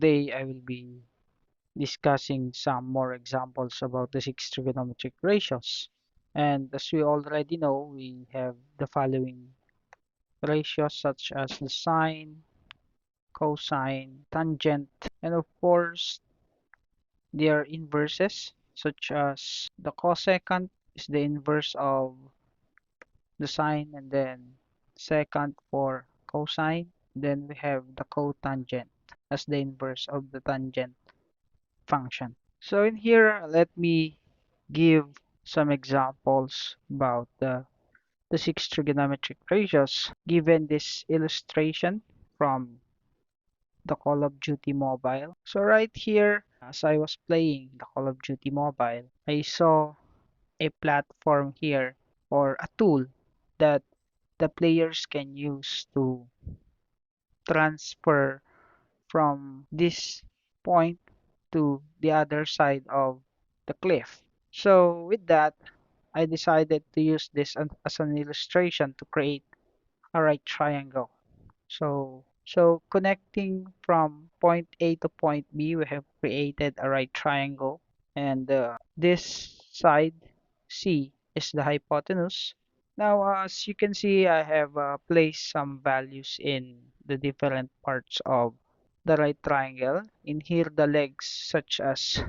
today I will be discussing some more examples about the six trigonometric ratios. And as we already know, we have the following ratios such as the sine, cosine, tangent, and of course their inverses such as the cosecant is the inverse of the sine, and then secant for cosine. Then we have the cotangent as the inverse of the tangent function. So in here, let me give some examples about the six trigonometric ratios given this illustration from the Call of Duty Mobile. So right here, as I was playing the Call of Duty Mobile, I saw a platform here or a tool that the players can use to transfer from this point to the other side of the cliff. So with that, I decided to use this as an illustration to create a right triangle. So connecting from point A to point B, we have created a right triangle, and this side C is the hypotenuse. Now, as you can see, I have placed some values in the different parts of the right triangle. In here, the legs such as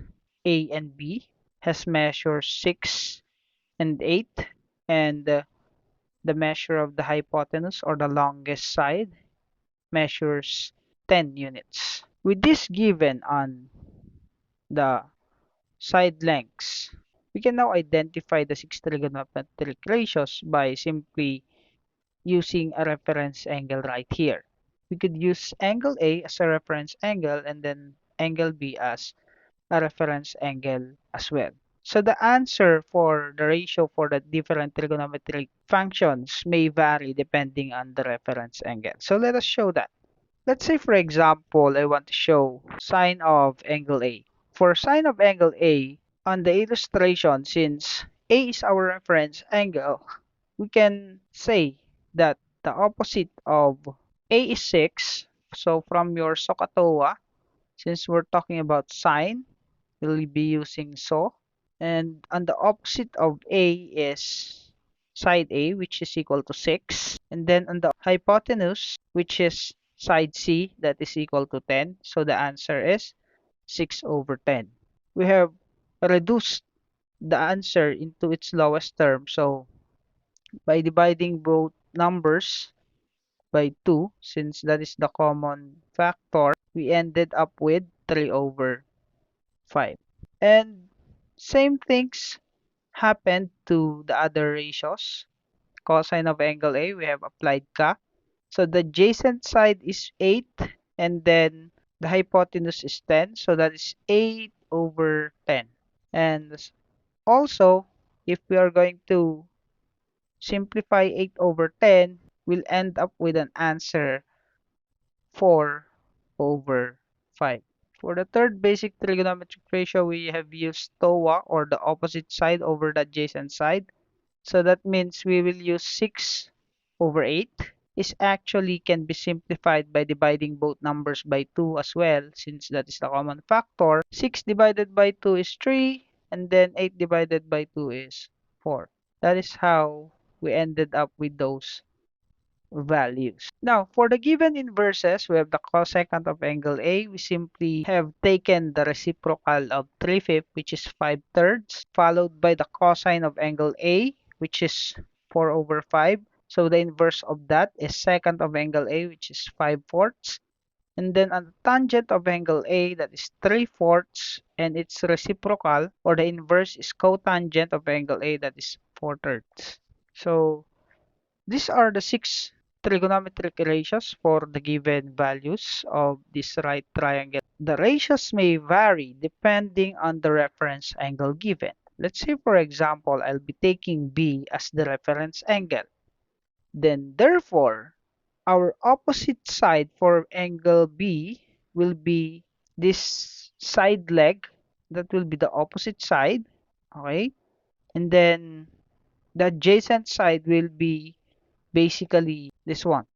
A and B has measure 6 and 8, and the measure of the hypotenuse or the longest side measures 10 units. With this given on the side lengths, we can now identify the six trigonometric ratios by simply using a reference angle right here. We could use angle A as a reference angle and then angle B as a reference angle as well. So the answer for the ratio for the different trigonometric functions may vary depending on the reference angle. So let us show that. Let's say, for example, I want to show sine of angle A. For sine of angle A, on the illustration, since A is our reference angle, we can say that the opposite of A is 6. So from your SOHCAHTOA, since we're talking about sine, we'll be using SO. And on the opposite of A is side A, which is equal to 6. And then on the hypotenuse, which is side C, that is equal to 10. So the answer is 6 over 10. We have reduced the answer into its lowest term. So by dividing both numbers by 2, since that is the common factor, we ended up with 3 over 5. And same things happened to the other ratios. Cosine of angle A, we have applied ka. So the adjacent side is 8, and then the hypotenuse is 10. So that is 8 over 10. And also, if we are going to simplify 8 over 10, we'll end up with an answer 4 over 5. For the third basic trigonometric ratio, we have used TOA, or the opposite side over the adjacent side. So that means we will use 6 over 8. This actually can be simplified by dividing both numbers by 2 as well, since that is the common factor. 6 divided by 2 is 3, and then 8 divided by 2 is 4. That is how we ended up with those values. Now, for the given inverses, we have the cosecant of angle A. We simply have taken the reciprocal of 3/5, which is 5/3, followed by the cosine of angle A, which is 4 over 5. So the inverse of that is secant of angle A, which is 5/4. And then on the tangent of angle A, that is 3/4, and its reciprocal or the inverse is cotangent of angle A, that is 4/3. So these are the six trigonometric ratios for the given values of this right triangle. The ratios may vary depending on the reference angle given. Let's say, for example, I'll be taking B as the reference angle. Then, therefore, our opposite side for angle B will be this side leg. That will be the opposite side. Okay? And then, the adjacent side will be basically this one,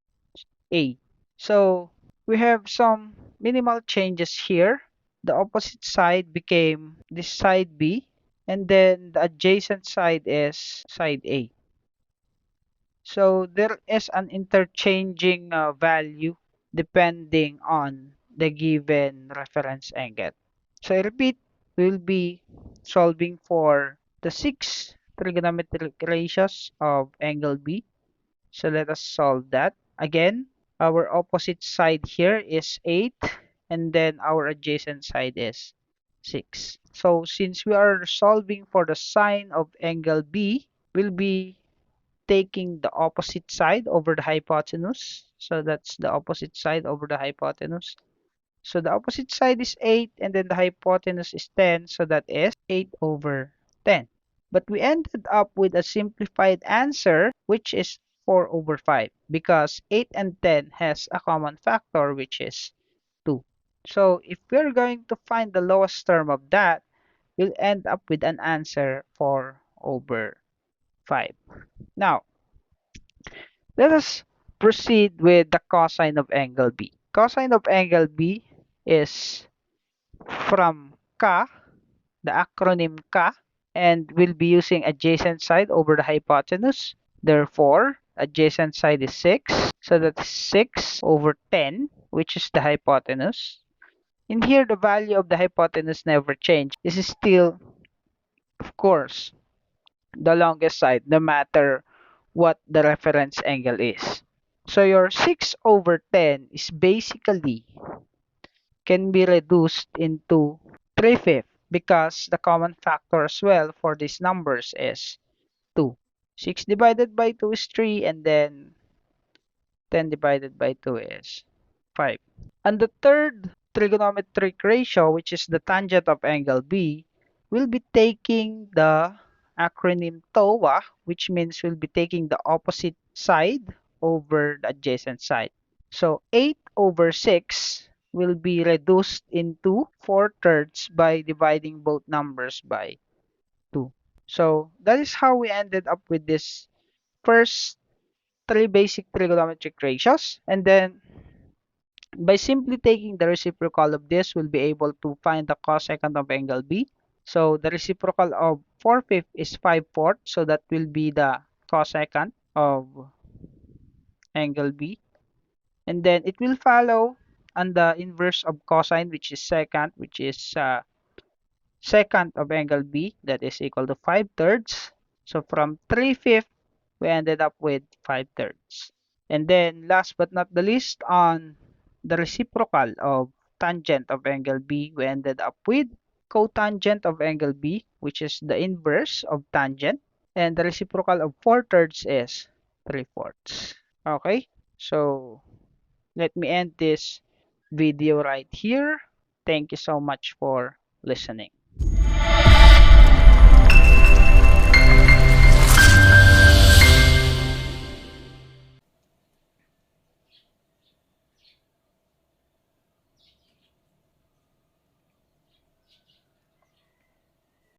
A. So we have some minimal changes here. The opposite side became this side B, and then the adjacent side is side A. So there is an interchanging value depending on the given reference angle. So I repeat, we'll be solving for the six trigonometric ratios of angle B. So let us solve that. Again, our opposite side here is 8, and then our adjacent side is 6. So since we are solving for the sine of angle B, we'll be taking the opposite side over the hypotenuse. So that's the opposite side over the hypotenuse. So the opposite side is 8, and then the hypotenuse is 10, so that is 8 over 10. But we ended up with a simplified answer, which is 4 over 5, because 8 and 10 has a common factor, which is 2. So if we're going to find the lowest term of that, we'll end up with an answer 4 over 5. Now, let us proceed with the cosine of angle B. Cosine of angle B is from K, the acronym K, and we'll be using adjacent side over the hypotenuse. Therefore, adjacent side is 6. So that's 6 over 10, which is the hypotenuse. In here, the value of the hypotenuse never changed. This is still, of course, the longest side, no matter what the reference angle is. So your 6 over 10 is basically can be reduced into 3/5 because the common factor as well for these numbers is 2. 6 divided by 2 is 3, and then 10 divided by 2 is 5. And the third trigonometric ratio, which is the tangent of angle B, we'll be taking the acronym TOA, which means we'll be taking the opposite side over the adjacent side. So 8 over 6 will be reduced into 4/3 by dividing both numbers by 2. So that is how we ended up with this first three basic trigonometric ratios. And then by simply taking the reciprocal of this, we'll be able to find the cosecant of angle B. So the reciprocal of 4/5 is 5/4. So that will be the cosecant of angle B. And then it will follow on the inverse of cosine, which is secant, which is secant of angle B, that is equal to 5/3. So from 3/5, we ended up with 5/3. And then last but not the least, on the reciprocal of tangent of angle B, we ended up with cotangent of angle B, which is the inverse of tangent. And the reciprocal of 4/3 is 3/4. Okay, so let me end this video right here. Thank you so much for listening.